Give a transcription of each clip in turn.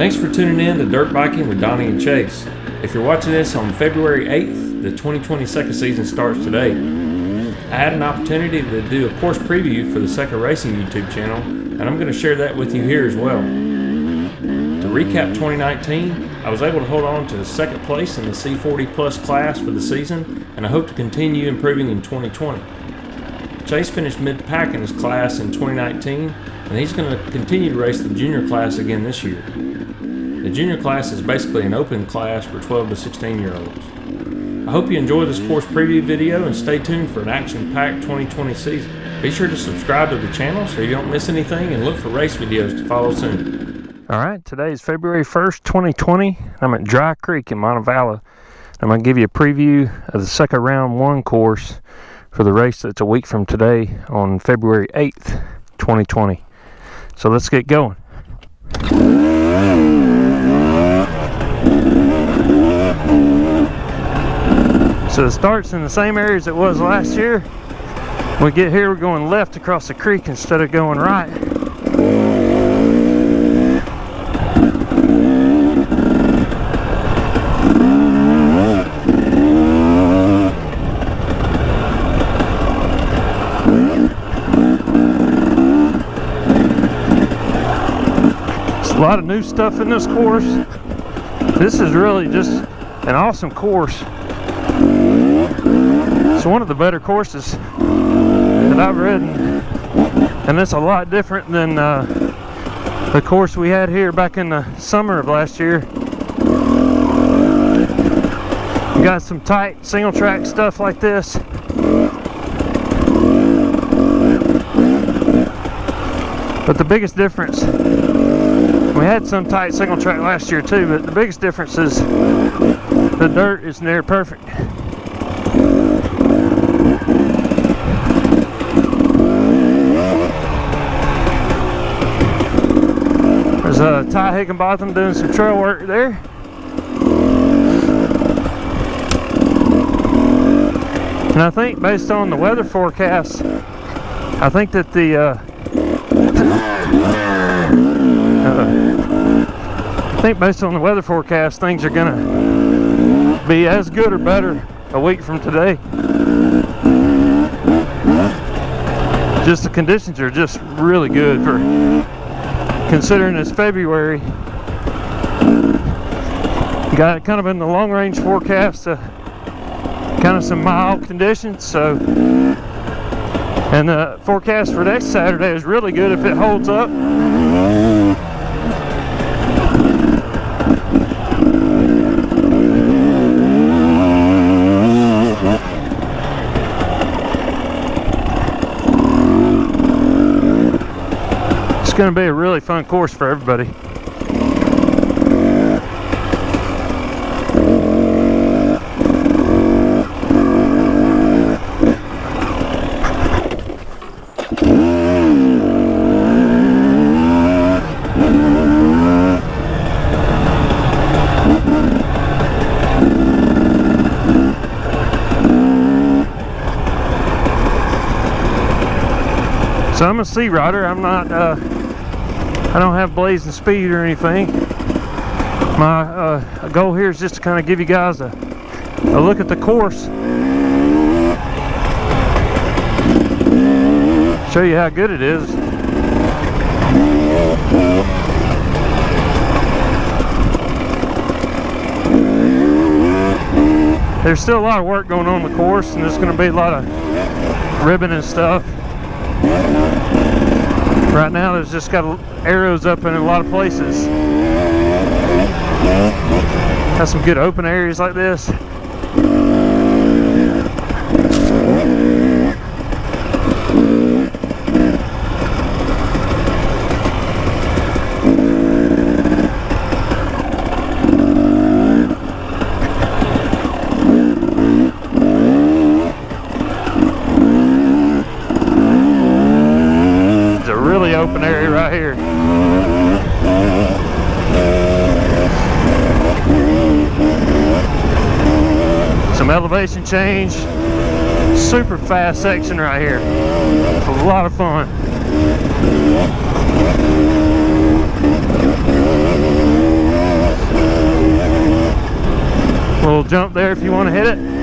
Thanks for tuning in to Dirt Biking with Donnie and Chase. If you're watching this on February 8th, the 2020 SECCA season starts today. I had an opportunity to do a course preview for the SECCA Racing YouTube channel, and I'm going to share that with you here as well. To recap 2019, I was able to hold on to second place in the C40 Plus class for the season, and I hope to continue improving in 2020. Chase finished mid-pack in his class in 2019, and he's going to continue to race the junior class again this year. The junior class is basically an open class for 12 to 16-year-olds. I hope you enjoy this course preview video and stay tuned for an action-packed 2020 season. Be sure to subscribe to the channel so you don't miss anything, and look for race videos to follow soon. Alright, today is February 1st, 2020. I'm at Dry Creek in Montevallo. I'm going to give you a preview of the SECCA Round 1 course for the race that's a week from today on February 8th, 2020. So let's get going. So it starts in the same areas it was last year. When we get here, we're going left across the creek instead of going right. There's a lot of new stuff in this course. This is really just an awesome course. It's one of the better courses that I've ridden, and it's a lot different than the course we had here back in the summer of last year. You got some tight single track stuff like this. But the biggest difference, we had some tight single track last year too, but the biggest difference is the dirt is near perfect. There's Ty Higginbotham doing some trail work there. And I think based on the weather forecast, I think that things are gonna be as good or better a week from today. Just the conditions are just really good for considering it's February. Got it kind of in the long range forecast, kind of some mild conditions. So, and the forecast for next Saturday is really good if it holds up. It's going to be a really fun course for everybody. So I'm a sea rider. I'm not I don't have blazing speed or anything. My goal here is just to kind of give you guys a look at the course, show you how good it is. There's still a lot of work going on the course, and there's going to be a lot of ribbon and stuff. Right now there's just got arrows up in a lot of places. Got some good open areas like this. Open area right here. Some elevation change, super fast section right here. It's a lot of fun. little jump there if you want to hit it.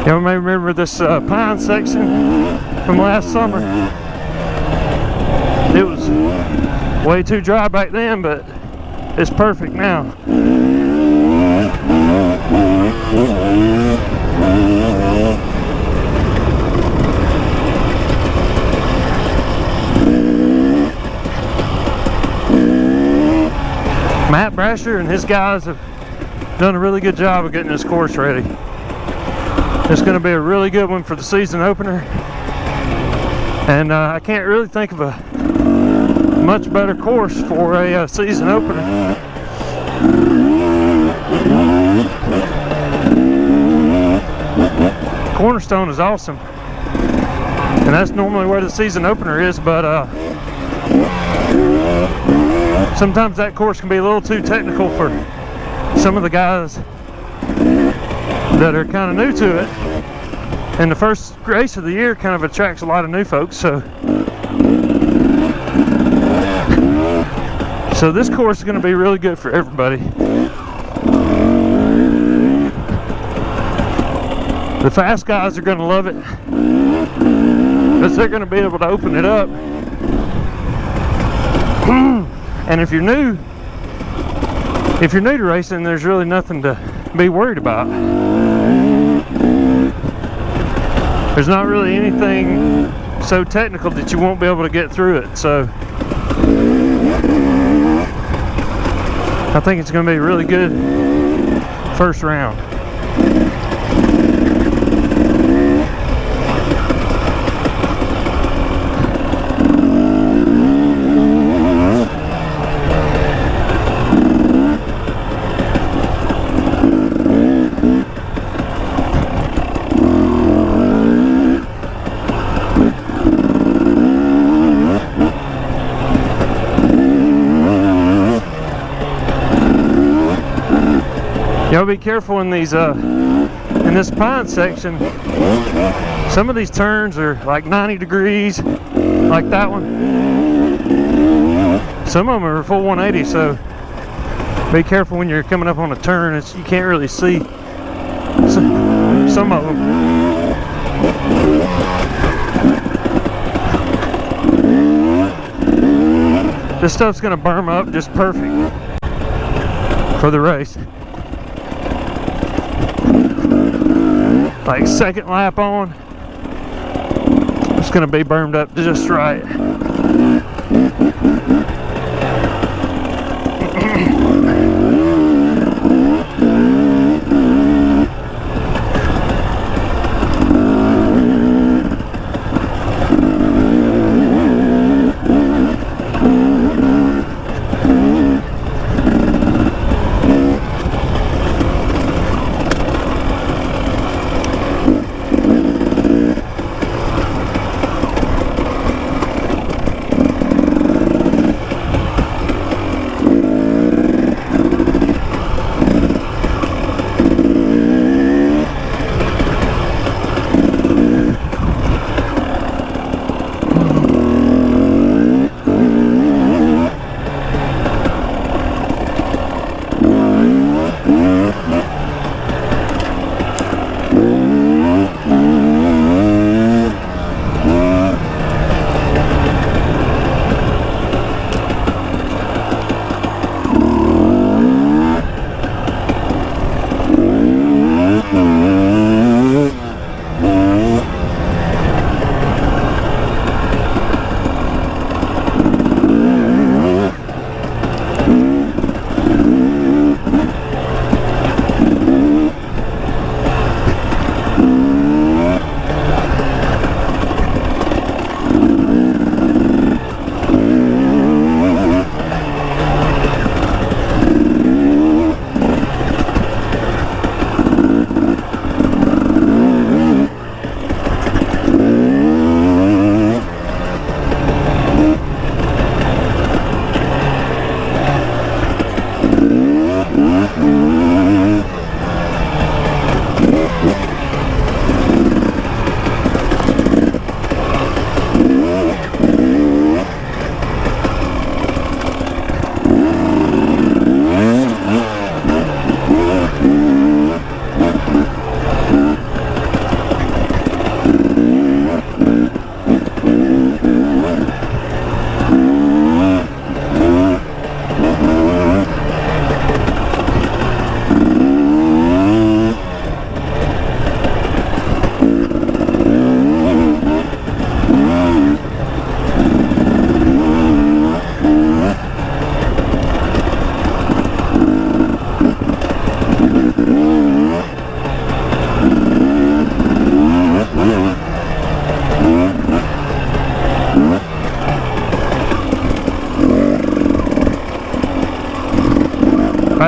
Y'all may remember this pine section from last summer. It was way too dry back then, but it's perfect now. Matt Brasher and his guys have done a really good job of getting this course ready. It's going to be a really good one for the season opener, and I can't really think of a much better course for a season opener. Cornerstone is awesome, and that's normally where the season opener is, but sometimes that course can be a little too technical for some of the guys that are kind of new to it, and the first race of the year kind of attracts a lot of new folks, so this course is going to be really good for everybody. The fast guys are going to love it because they're going to be able to open it up. And if you're new to racing, there's really nothing to be worried about. There's not really anything so technical that you won't be able to get through it, so I think it's going to be a really good first round. Y'all be careful in these in this pine section. Some of these turns are like 90 degrees, like that one. Some of them are full 180, so be careful when you're coming up on a turn. You can't really see some of them. This stuff's gonna burn up just perfect for the race. Like second lap on, it's gonna be burned up just right.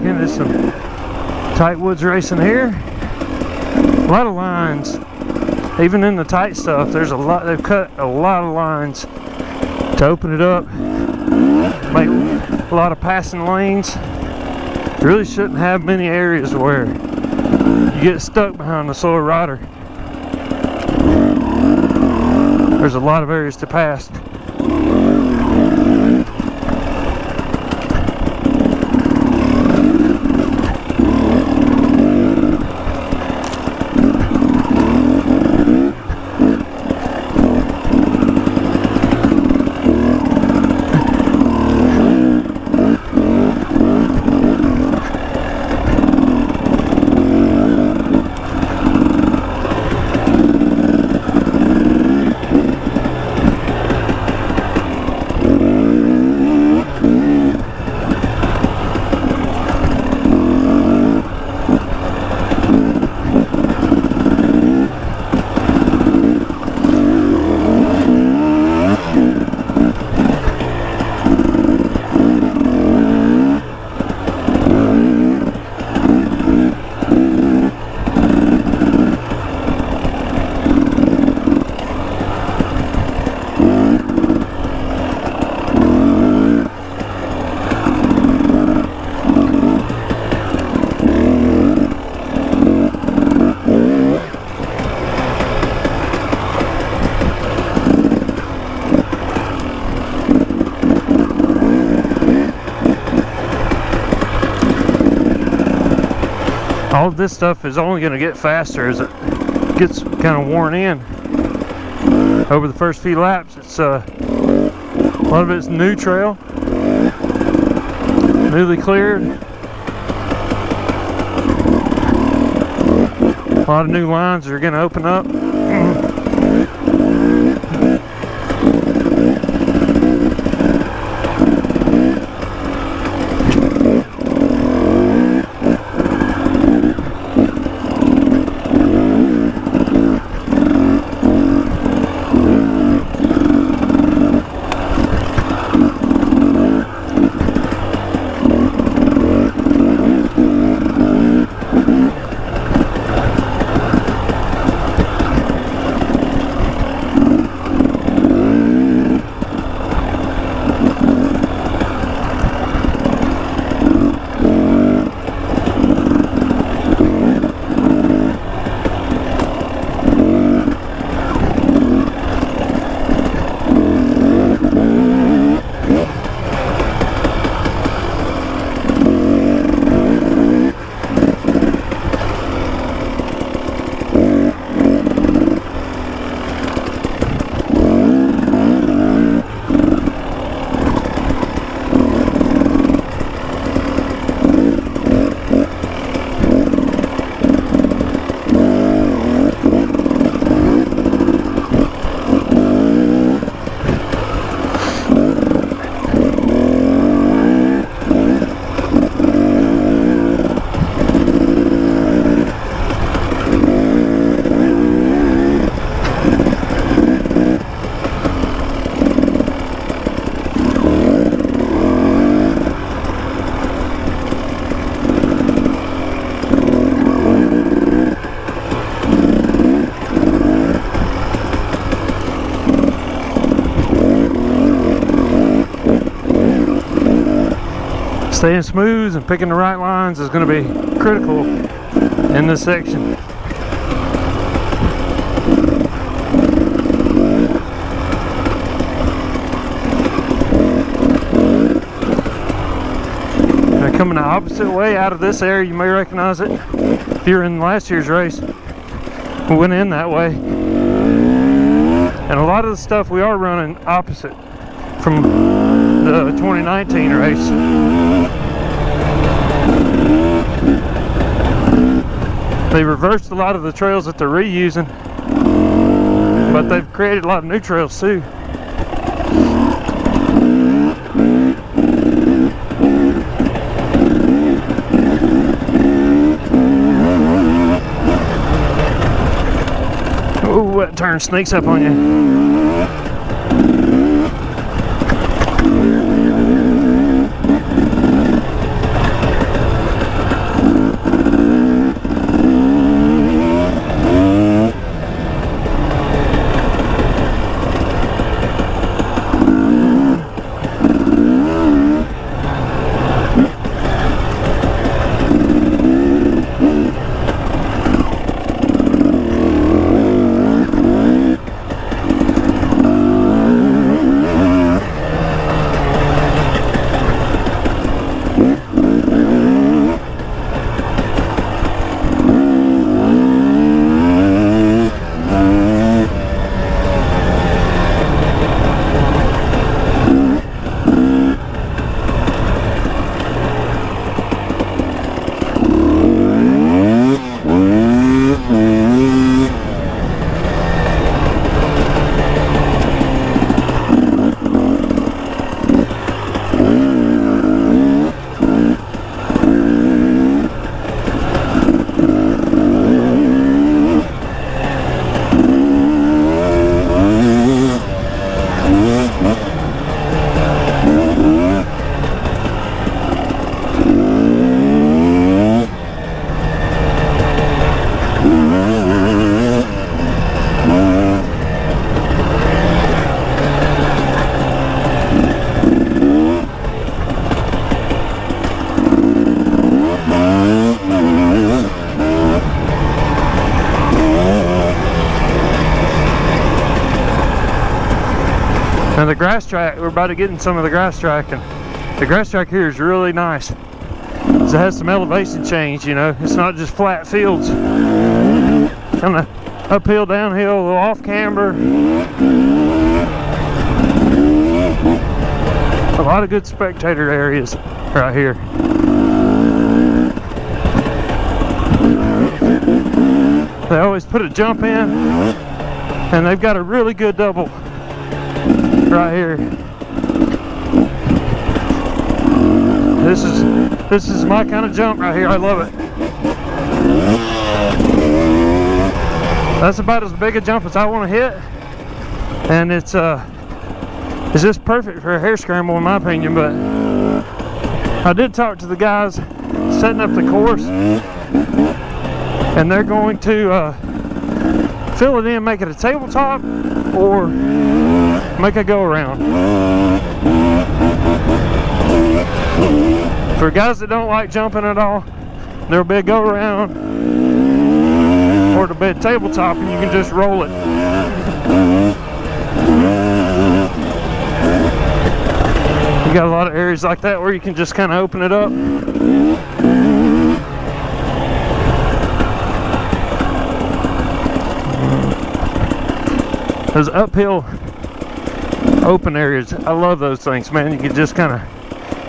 back into some tight woods racing here. A lot of lines, even in the tight stuff. There's a lot. They've cut a lot of lines to open it up, make a lot of passing lanes. You really shouldn't have many areas where you get stuck behind the slower rider. There's a lot of areas to pass. All of this stuff is only going to get faster as it gets kind of worn in over the first few laps. It's a lot of it's new trail, newly cleared, a lot of new lines are going to open up. Staying smooth and picking the right lines is going to be critical in this section. Now coming the opposite way out of this area, you may recognize it. If you're in last year's race, we went in that way. And a lot of the stuff we are running opposite from the 2019 race. They reversed a lot of the trails that they're reusing, but they've created a lot of new trails too. Oh, that turn sneaks up on you. And the grass track, we're about to get in some of the grass track, and the grass track here is really nice. It has some elevation change, you know. It's not just flat fields. Kind of uphill, downhill, a little off camber. A lot of good spectator areas right here. They always put a jump in, and they've got a really good double right here. This is my kind of jump right here. I love it. That's about as big a jump as I want to hit, and it's just perfect for a hair scramble in my opinion. But I did talk to the guys setting up the course, and they're going to fill it in, make it a tabletop, or make a go around. For guys that don't like jumping at all, there'll be a go around, or it'll be a tabletop and you can just roll it. You got a lot of areas like that where you can just kind of open it up. Those uphill open areas, I love those things, man. You can just kind of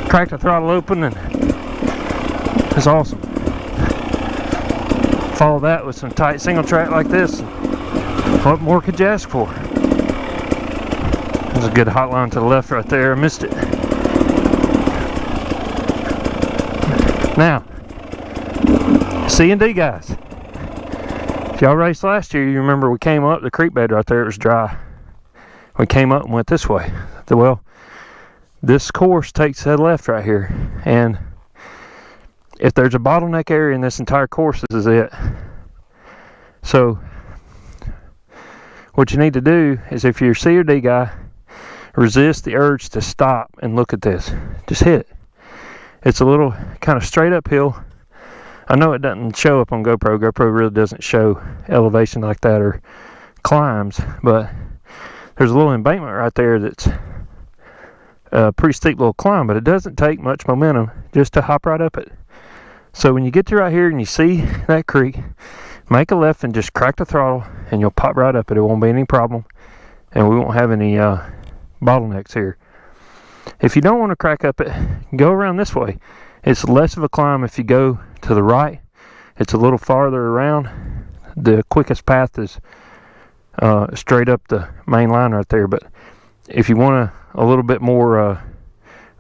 crack the throttle open, and it's awesome. Follow that with some tight single track like this. What more could you ask for? There's a good hot line to the left right there. I missed it. Now, C&D guys. If y'all raced last year, you remember we came up the creek bed right there. It was dry. We came up and went this way. Well, this course takes that left right here, and if there's a bottleneck area in this entire course, this is it. So what you need to do is, if you're a C or D guy, resist the urge to stop and look at this. Just hit it. It's a little kind of straight uphill. I know it doesn't show up on GoPro. GoPro really doesn't show elevation like that or climbs, but there's a little embankment right there that's a pretty steep little climb, but it doesn't take much momentum just to hop right up it. So when you get to right here and you see that creek, make a left and just crack the throttle, and you'll pop right up it. It won't be any problem, and we won't have any bottlenecks here. If you don't want to crack up it, go around this way. It's less of a climb if you go to the right. It's a little farther around. The quickest path is straight up the main line right there, but if you want a little bit more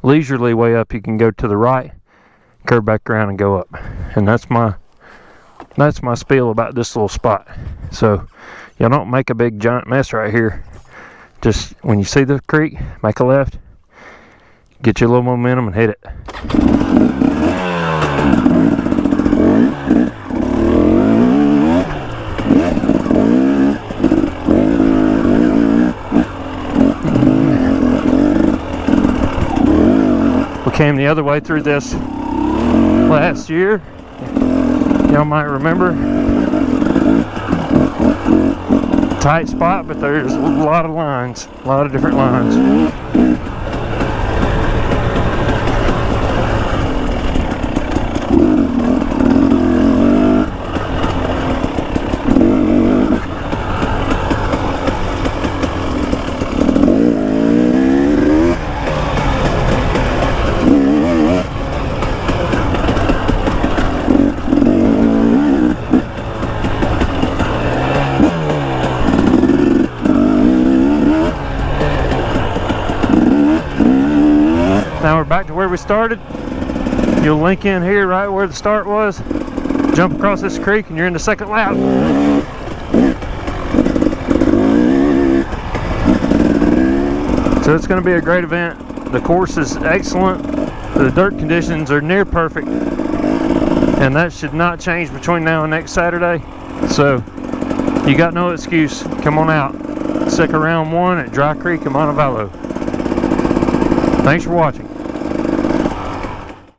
leisurely way up, you can go to the right, curve back around, and go up. And that's my spiel about this little spot. So y'all don't make a big giant mess right here. Just when you see the creek, make a left, get you a little momentum, and hit it. We came the other way through this last year. Y'all might remember. Tight spot, but there's a lot of lines, a lot of different lines. Now we're back to where we started. You'll link in here right where the start was, jump across this creek, and you're in the second lap. So it's going to be a great event. The course is excellent. The dirt conditions are near perfect, and that should not change between now and next Saturday. So you got no excuse. Come on out. SECCA round 1 at Dry Creek in Montevallo. Thanks for watching.